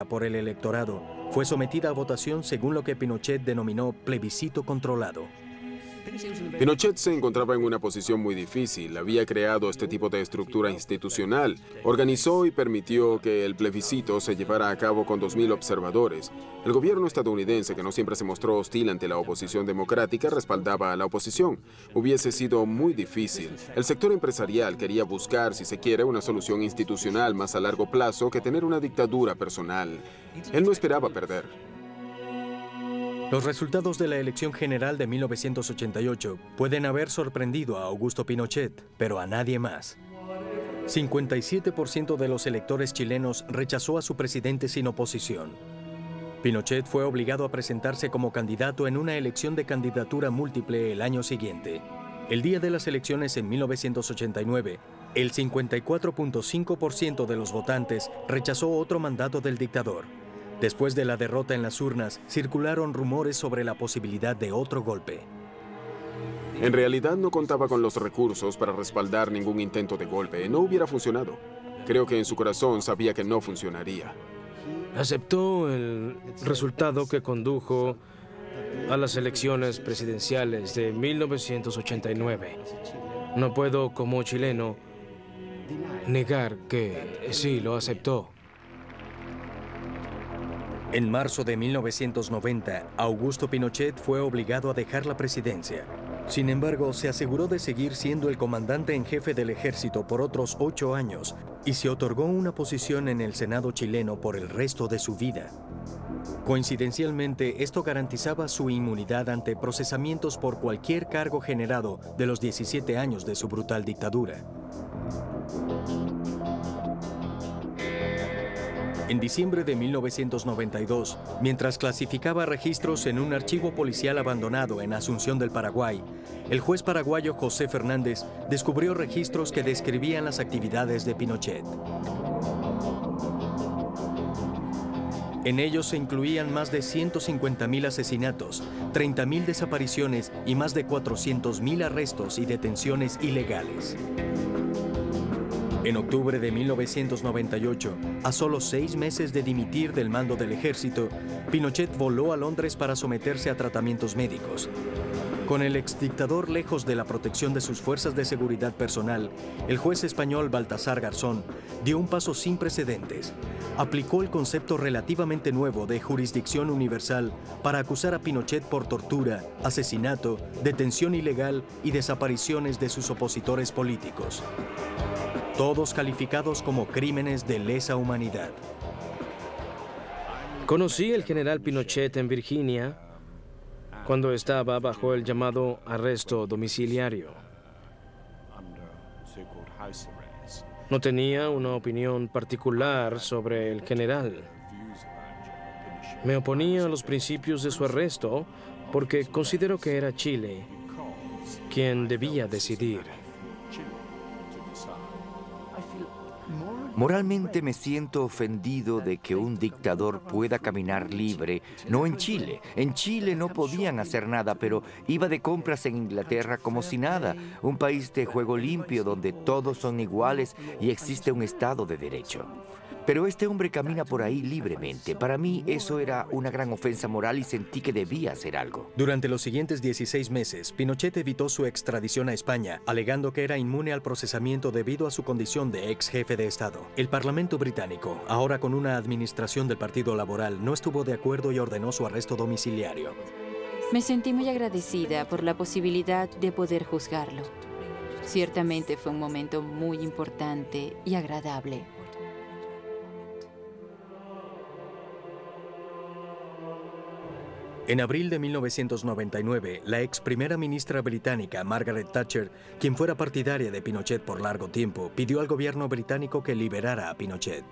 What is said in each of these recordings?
por el electorado, fue sometida a votación según lo que Pinochet denominó plebiscito controlado. Pinochet se encontraba en una posición muy difícil. Había creado este tipo de estructura institucional, organizó y permitió que el plebiscito se llevara a cabo con 2.000 observadores. El gobierno estadounidense, que no siempre se mostró hostil ante la oposición democrática, respaldaba a la oposición. Hubiese sido muy difícil. El sector empresarial quería buscar, si se quiere, una solución institucional más a largo plazo que tener una dictadura personal. Él no esperaba perder. Los resultados de la elección general de 1988 pueden haber sorprendido a Augusto Pinochet, pero a nadie más. 57% de los electores chilenos rechazó a su presidente sin oposición. Pinochet fue obligado a presentarse como candidato en una elección de candidatura múltiple el año siguiente. El día de las elecciones en 1989, el 54.5% de los votantes rechazó otro mandato del dictador. Después de la derrota en las urnas, circularon rumores sobre la posibilidad de otro golpe. En realidad no contaba con los recursos para respaldar ningún intento de golpe. No hubiera funcionado. Creo que en su corazón sabía que no funcionaría. Aceptó el resultado que condujo a las elecciones presidenciales de 1989. No puedo, como chileno, negar que sí lo aceptó. En marzo de 1990, Augusto Pinochet fue obligado a dejar la presidencia. Sin embargo, se aseguró de seguir siendo el comandante en jefe del ejército por otros 8 años y se otorgó una posición en el Senado chileno por el resto de su vida. Coincidencialmente, esto garantizaba su inmunidad ante procesamientos por cualquier cargo generado de los 17 años de su brutal dictadura. En diciembre de 1992, mientras clasificaba registros en un archivo policial abandonado en Asunción del Paraguay, el juez paraguayo José Fernández descubrió registros que describían las actividades de Pinochet. En ellos se incluían más de 150.000 asesinatos, 30.000 desapariciones y más de 400.000 arrestos y detenciones ilegales. En octubre de 1998, a solo 6 meses de dimitir del mando del ejército, Pinochet voló a Londres para someterse a tratamientos médicos. Con el exdictador lejos de la protección de sus fuerzas de seguridad personal, el juez español Baltasar Garzón dio un paso sin precedentes. Aplicó el concepto relativamente nuevo de jurisdicción universal para acusar a Pinochet por tortura, asesinato, detención ilegal y desapariciones de sus opositores políticos. Todos calificados como crímenes de lesa humanidad. Conocí al general Pinochet en Virginia cuando estaba bajo el llamado arresto domiciliario. No tenía una opinión particular sobre el general. Me oponía a los principios de su arresto porque considero que era Chile quien debía decidir. Moralmente me siento ofendido de que un dictador pueda caminar libre, no en Chile. En Chile no podían hacer nada, pero iba de compras en Inglaterra como si nada. Un país de juego limpio donde todos son iguales y existe un Estado de Derecho. Pero este hombre camina por ahí libremente. Para mí eso era una gran ofensa moral y sentí que debía hacer algo. Durante los siguientes 16 meses, Pinochet evitó su extradición a España, alegando que era inmune al procesamiento debido a su condición de ex jefe de Estado. El Parlamento británico, ahora con una administración del Partido Laboral, no estuvo de acuerdo y ordenó su arresto domiciliario. Me sentí muy agradecida por la posibilidad de poder juzgarlo. Ciertamente fue un momento muy importante y agradable. En abril de 1999, la ex primera ministra británica Margaret Thatcher, quien fuera partidaria de Pinochet por largo tiempo, pidió al gobierno británico que liberara a Pinochet.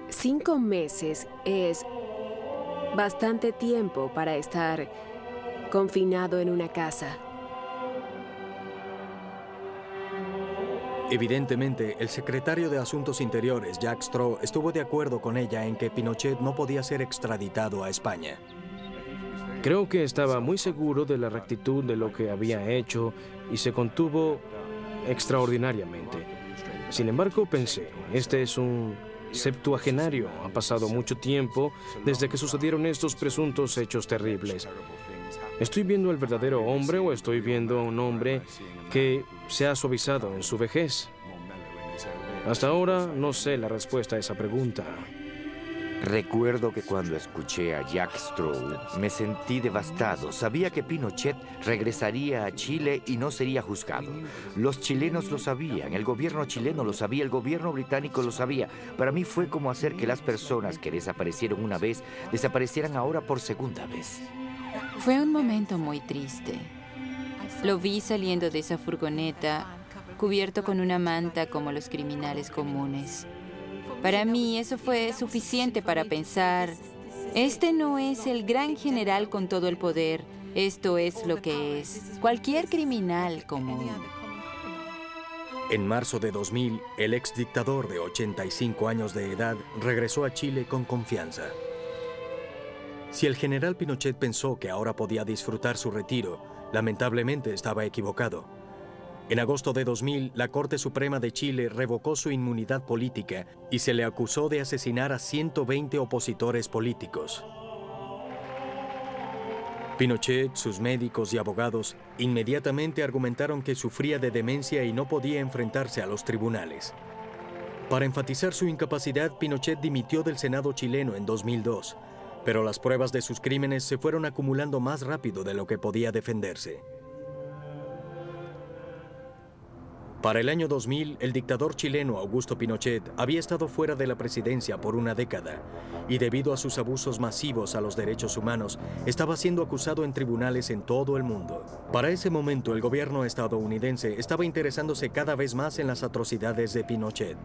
5 meses es bastante tiempo para estar confinado en una casa. Evidentemente, el secretario de Asuntos Interiores, Jack Straw, estuvo de acuerdo con ella en que Pinochet no podía ser extraditado a España. Creo que estaba muy seguro de la rectitud de lo que había hecho y se contuvo extraordinariamente. Sin embargo, pensé, este es un septuagenario. Ha pasado mucho tiempo desde que sucedieron estos presuntos hechos terribles. ¿Estoy viendo al verdadero hombre o estoy viendo a un hombre que se ha suavizado en su vejez? Hasta ahora no sé la respuesta a esa pregunta. Recuerdo que cuando escuché a Jack Straw me sentí devastado. Sabía que Pinochet regresaría a Chile y no sería juzgado. Los chilenos lo sabían, el gobierno chileno lo sabía, el gobierno británico lo sabía. Para mí fue como hacer que las personas que desaparecieron una vez desaparecieran ahora por segunda vez. Fue un momento muy triste. Lo vi saliendo de esa furgoneta, cubierto con una manta como los criminales comunes. Para mí eso fue suficiente para pensar, este no es el gran general con todo el poder, esto es lo que es cualquier criminal común. En marzo de 2000, el ex dictador de 85 años de edad regresó a Chile con confianza. Si el general Pinochet pensó que ahora podía disfrutar su retiro, lamentablemente estaba equivocado. En agosto de 2000, la Corte Suprema de Chile revocó su inmunidad política y se le acusó de asesinar a 120 opositores políticos. Pinochet, sus médicos y abogados inmediatamente argumentaron que sufría de demencia y no podía enfrentarse a los tribunales. Para enfatizar su incapacidad, Pinochet dimitió del Senado chileno en 2002, pero las pruebas de sus crímenes se fueron acumulando más rápido de lo que podía defenderse. Para el año 2000, el dictador chileno Augusto Pinochet había estado fuera de la presidencia por una década y debido a sus abusos masivos a los derechos humanos, estaba siendo acusado en tribunales en todo el mundo. Para ese momento, el gobierno estadounidense estaba interesándose cada vez más en las atrocidades de Pinochet.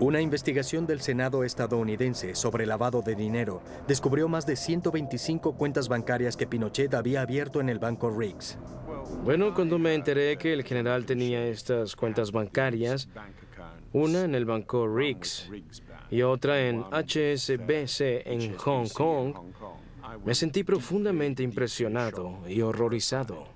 Una investigación del Senado estadounidense sobre lavado de dinero descubrió más de 125 cuentas bancarias que Pinochet había abierto en el Banco Riggs. Bueno, cuando me enteré que el general tenía estas cuentas bancarias, una en el Banco Riggs y otra en HSBC en Hong Kong, me sentí profundamente impresionado y horrorizado.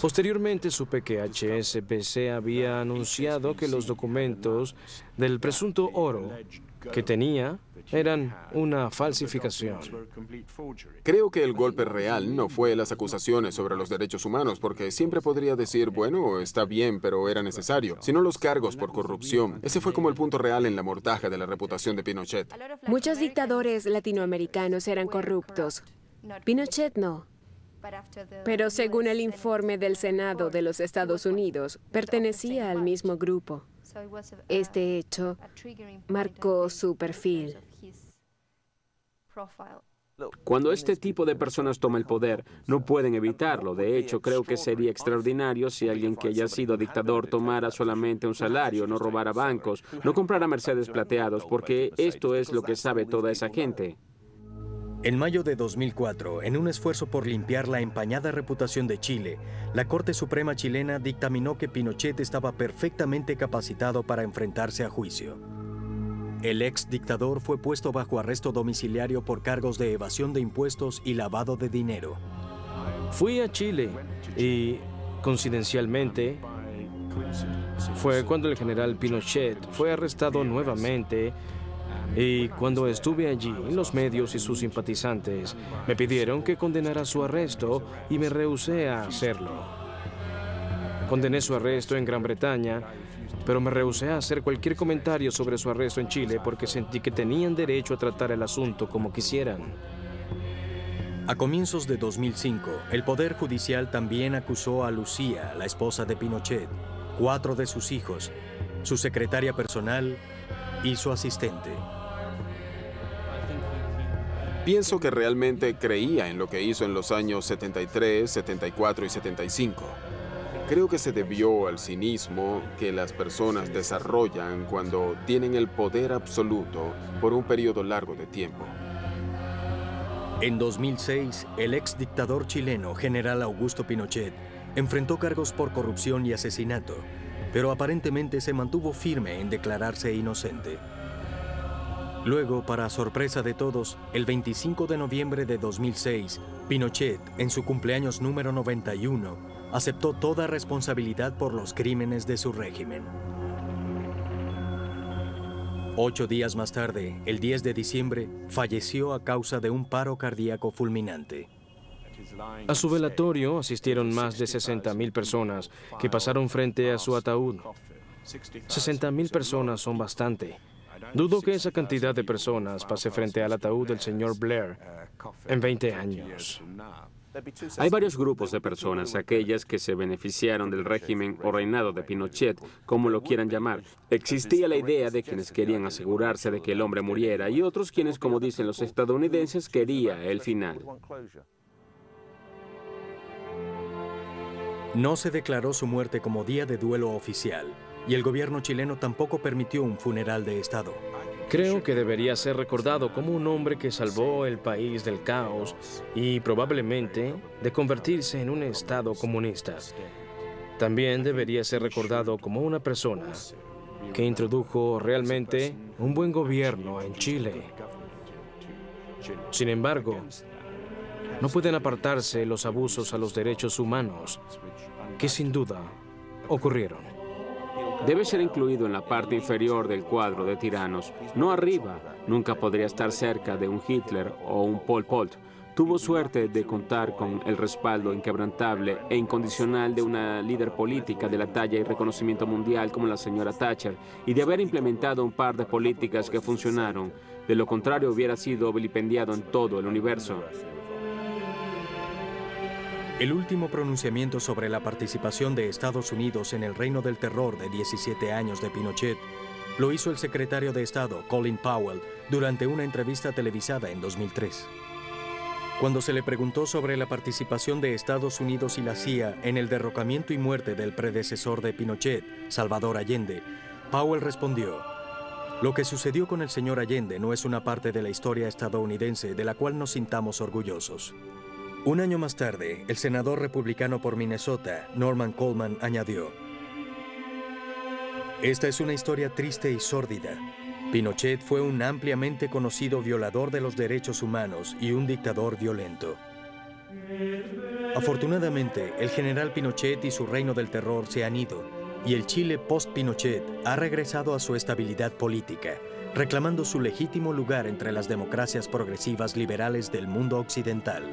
Posteriormente supe que HSBC había anunciado que los documentos del presunto oro que tenía eran una falsificación. Creo que el golpe real no fue las acusaciones sobre los derechos humanos, porque siempre podría decir, bueno, está bien, pero era necesario, sino los cargos por corrupción. Ese fue como el punto real en la mortaja de la reputación de Pinochet. Muchos dictadores latinoamericanos eran corruptos. Pinochet no. Pero según el informe del Senado de los Estados Unidos, pertenecía al mismo grupo. Este hecho marcó su perfil. Cuando este tipo de personas toma el poder, no pueden evitarlo. De hecho, creo que sería extraordinario si alguien que haya sido dictador tomara solamente un salario, no robara bancos, no comprara Mercedes plateados, porque esto es lo que sabe toda esa gente. En mayo de 2004, en un esfuerzo por limpiar la empañada reputación de Chile, la Corte Suprema chilena dictaminó que Pinochet estaba perfectamente capacitado para enfrentarse a juicio. El ex dictador fue puesto bajo arresto domiciliario por cargos de evasión de impuestos y lavado de dinero. Fui a Chile y, coincidencialmente, fue cuando el general Pinochet fue arrestado nuevamente. Y cuando estuve allí, los medios y sus simpatizantes me pidieron que condenara su arresto y me rehusé a hacerlo. Condené su arresto en Gran Bretaña, pero me rehusé a hacer cualquier comentario sobre su arresto en Chile porque sentí que tenían derecho a tratar el asunto como quisieran. A comienzos de 2005, el Poder Judicial también acusó a Lucía, la esposa de Pinochet, 4 de sus hijos, su secretaria personal y su asistente. Pienso que realmente creía en lo que hizo en los años 73, 74 y 75. Creo que se debió al cinismo que las personas desarrollan cuando tienen el poder absoluto por un periodo largo de tiempo. En 2006, el ex dictador chileno, general Augusto Pinochet, enfrentó cargos por corrupción y asesinato, pero aparentemente se mantuvo firme en declararse inocente. Luego, para sorpresa de todos, el 25 de noviembre de 2006, Pinochet, en su cumpleaños número 91, aceptó toda responsabilidad por los crímenes de su régimen. 8 días más tarde, el 10 de diciembre, falleció a causa de un paro cardíaco fulminante. A su velatorio asistieron más de 60.000 personas que pasaron frente a su ataúd. 60.000 personas son bastante. Dudo que esa cantidad de personas pase frente al ataúd del señor Blair en 20 años. Hay varios grupos de personas, aquellas que se beneficiaron del régimen o reinado de Pinochet, como lo quieran llamar. Existía la idea de quienes querían asegurarse de que el hombre muriera y otros quienes, como dicen los estadounidenses, quería el final. No se declaró su muerte como día de duelo oficial, y el gobierno chileno tampoco permitió un funeral de Estado. Creo que debería ser recordado como un hombre que salvó el país del caos y probablemente de convertirse en un Estado comunista. También debería ser recordado como una persona que introdujo realmente un buen gobierno en Chile. Sin embargo, no pueden apartarse los abusos a los derechos humanos que sin duda ocurrieron. Debe ser incluido en la parte inferior del cuadro de tiranos, no arriba. Nunca podría estar cerca de un Hitler o un Pol Pot. Tuvo suerte de contar con el respaldo inquebrantable e incondicional de una líder política de la talla y reconocimiento mundial como la señora Thatcher y de haber implementado un par de políticas que funcionaron. De lo contrario, hubiera sido vilipendiado en todo el universo. El último pronunciamiento sobre la participación de Estados Unidos en el reino del terror de 17 años de Pinochet lo hizo el secretario de Estado, Colin Powell, durante una entrevista televisada en 2003. Cuando se le preguntó sobre la participación de Estados Unidos y la CIA en el derrocamiento y muerte del predecesor de Pinochet, Salvador Allende, Powell respondió: "Lo que sucedió con el señor Allende no es una parte de la historia estadounidense de la cual nos sintamos orgullosos". Un año más tarde, el senador republicano por Minnesota, Norman Coleman, añadió: "Esta es una historia triste y sórdida. Pinochet fue un ampliamente conocido violador de los derechos humanos y un dictador violento. Afortunadamente, el general Pinochet y su reino del terror se han ido, y el Chile post-Pinochet ha regresado a su estabilidad política, reclamando su legítimo lugar entre las democracias progresivas liberales del mundo occidental".